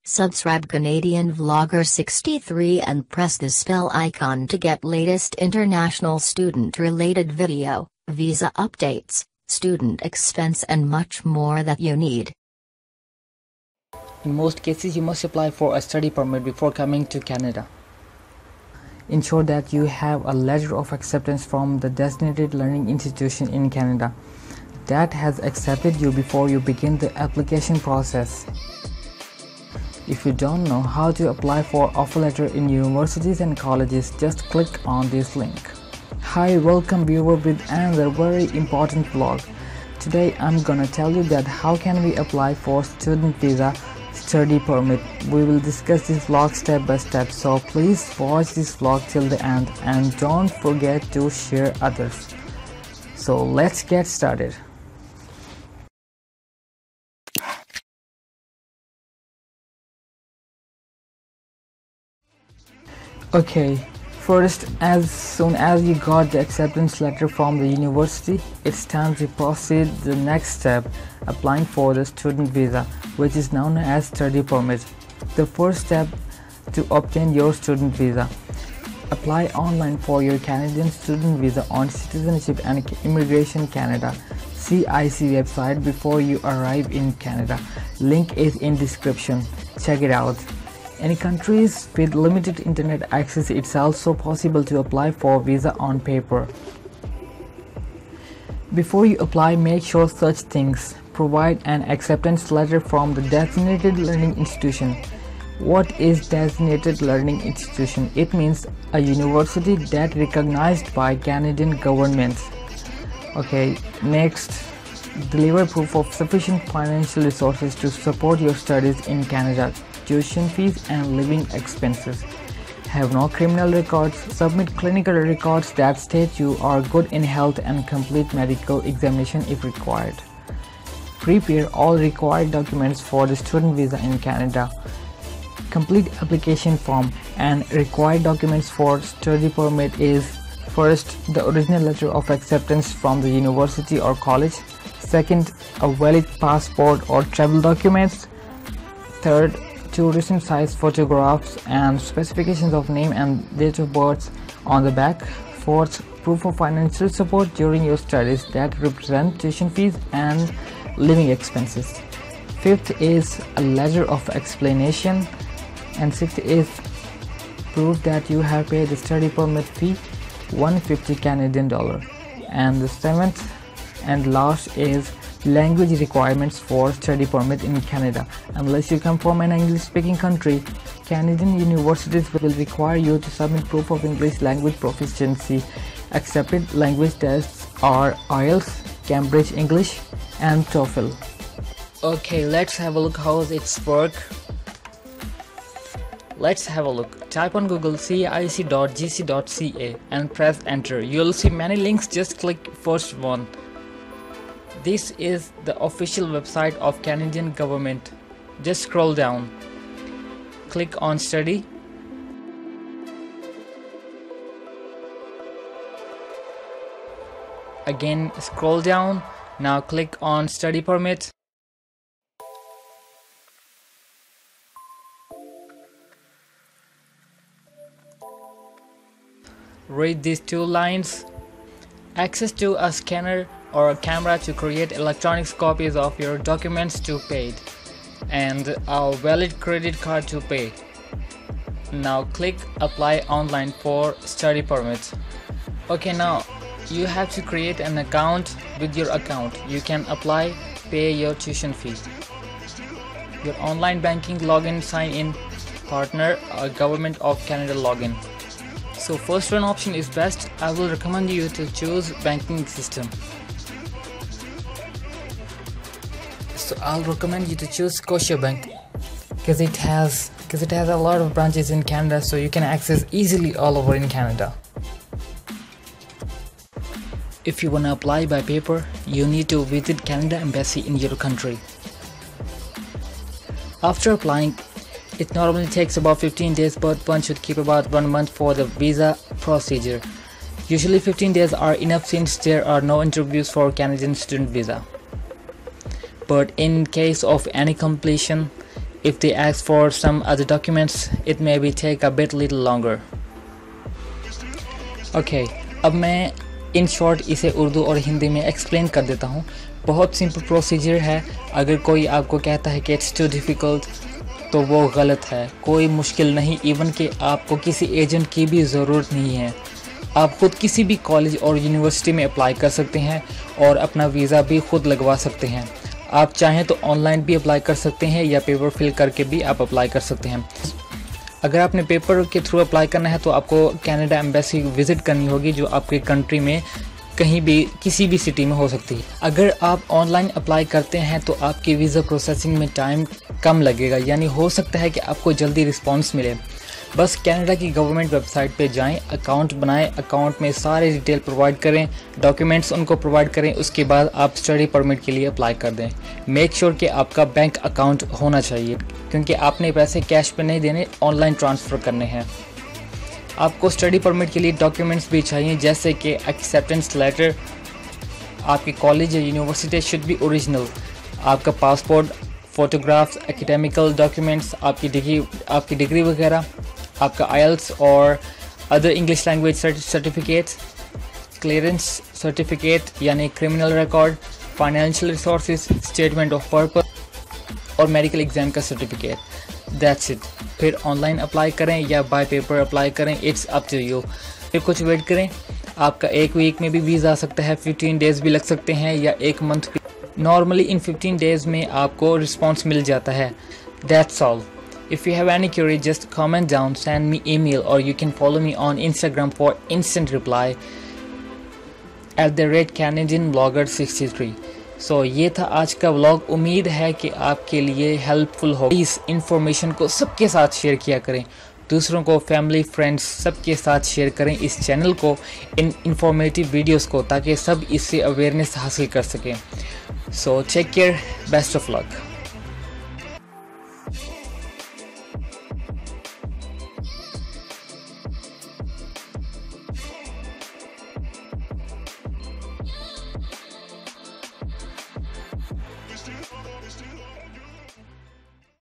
Subscribe Canadian Vlogger 63 and press this bell icon to get latest international student-related video, visa updates, student expense and much more that you need. In most cases, you must apply for a study permit before coming to Canada. Ensure that you have a letter of acceptance from the designated learning institution in Canada that has accepted you before you begin the application process. If you don't know how to apply for offer letter in universities and colleges, just click on this link. Hi, welcome viewer with another very important vlog. Today I'm gonna tell you that how can we apply for student visa study permit. We will discuss this vlog step by step, so please watch this vlog till the end and don't forget to share others. So let's get started. Okay, first, as soon as you got the acceptance letter from the university, it's time to proceed the next step, applying for the student visa, which is known as study permit. The first step to obtain your student visa. Apply online for your Canadian student visa on Citizenship and Immigration Canada (CIC) website before you arrive in Canada. Link is in description. Check it out. In countries with limited internet access, it's also possible to apply for visa on paper. Before you apply, make sure such things. Provide an acceptance letter from the designated learning institution. What is designated learning institution? It means a university that recognized by Canadian government. Okay, next, deliver proof of sufficient financial resources to support your studies in Canada. Tuition fees and living expenses. Have no criminal records. Submit clinical records that state you are good in health and complete medical examination if required. Prepare all required documents for the student visa in Canada. Complete application form and required documents for study permit is: first, the original letter of acceptance from the university or college. Second, a valid passport or travel documents. Third, 2 recent size photographs and specifications of name and date of birth on the back. Fourth, proof of financial support during your studies that represent tuition fees and living expenses. Fifth is a letter of explanation, and sixth is proof that you have paid the study permit fee, $150 Canadian. And the seventh and last is language requirements for study permit in Canada. Unless you come from an English speaking country, Canadian universities will require you to submit proof of English language proficiency. Accepted language tests are IELTS, Cambridge English and TOEFL. Okay, let's have a look how it's work. Let's have a look. Type on Google cic.gc.ca and press enter. You'll see many links, just click first one. This is the official website of Canadian government. Just scroll down. Click on study. Again scroll down. Now click on study permit. Read these 2 lines. Access to a scanner or a camera to create electronic copies of your documents to paid, and a valid credit card to pay. Now click apply online for study permit. Okay, now you have to create an account. With your account you can apply, pay your tuition fees. Your online banking login, sign in, partner, Government of Canada login. So first one option is best. I will recommend you to choose banking system. So I'll recommend you to choose Scotiabank because it has a lot of branches in Canada, so you can access easily all over in Canada. If you wanna apply by paper, you need to visit Canada Embassy in your country. After applying, it normally takes about 15 days, but one should keep about 1 month for the visa procedure. Usually 15 days are enough since there are no interviews for Canadian student visa. But in case of any completion, If they ask for some other documents, it may be take a little longer. Okay, अब मैं in short इसे उर्दू और हिंदी में explain कर देता हूँ. बहुत simple procedure है. अगर कोई आपको कहता है कि इट्स टू डिफ़िकल्ट तो वो गलत है. कोई मुश्किल नहीं, इवन कि आपको किसी एजेंट की भी ज़रूरत नहीं है. आप खुद किसी भी कॉलेज और यूनिवर्सिटी में अप्लाई कर सकते हैं और अपना वीज़ा भी खुद लगवा सकते हैं. आप चाहें तो ऑनलाइन भी अप्लाई कर सकते हैं या पेपर फिल करके भी आप अप्लाई कर सकते हैं. अगर आपने पेपर के थ्रू अप्लाई करना है तो आपको कनाडा एम्बेसी विज़िट करनी होगी, जो आपके कंट्री में कहीं भी किसी भी सिटी में हो सकती है. अगर आप ऑनलाइन अप्लाई करते हैं तो आपकी वीज़ा प्रोसेसिंग में टाइम कम लगेगा, यानी हो सकता है कि आपको जल्दी रिस्पांस मिले. बस कनाडा की गवर्नमेंट वेबसाइट पे जाएं, अकाउंट बनाएं, अकाउंट में सारे डिटेल प्रोवाइड करें, डॉक्यूमेंट्स उनको प्रोवाइड करें, उसके बाद आप स्टडी परमिट के लिए अप्लाई कर दें. मेक श्योर कि आपका बैंक अकाउंट होना चाहिए, क्योंकि आपने पैसे कैश पे नहीं देने, ऑनलाइन ट्रांसफ़र करने हैं. आपको स्टडी परमिट के लिए डॉक्यूमेंट्स भी चाहिए, जैसे कि एक्सेप्टेंस लेटर, आपके कॉलेज या यूनिवर्सिटी शुड बी ओरिजिनल, आपका पासपोर्ट, फ़ोटोग्राफ्स, एकेडमिकल डॉक्यूमेंट्स, आपकी डिग्री वगैरह, आपका आईएलटीएस और other English language certificates, clearance certificate यानी criminal record, financial resources, statement of purpose और मेडिकल एग्ज़ाम का सर्टिफिकेट. That's it. फिर ऑनलाइन अप्लाई करें या बाय पेपर अप्लाई करें, इट्स अप टू यू. फिर कुछ वेट करें. आपका एक वीक में भी वीज़ा आ सकता है, 15 डेज़ भी लग सकते हैं या एक मंथ भी. नॉर्मली इन 15 डेज़ में आपको रिस्पांस मिल जाता है. That's all. If you have any query, just comment down, send me email, or you can follow me on Instagram for instant reply @CanadianVlogger63. So ये था आज का व्लॉग. उम्मीद है कि आपके लिए हेल्पफुल हो. इस इंफॉर्मेशन को सबके साथ शेयर किया करें, दूसरों को, फैमिली, फ्रेंड्स सबके साथ शेयर करें इस चैनल को, इन इंफॉर्मेटिव वीडियोस को, ताकि सब इससे अवेयरनेस हासिल कर सकें. So take care, best of luck.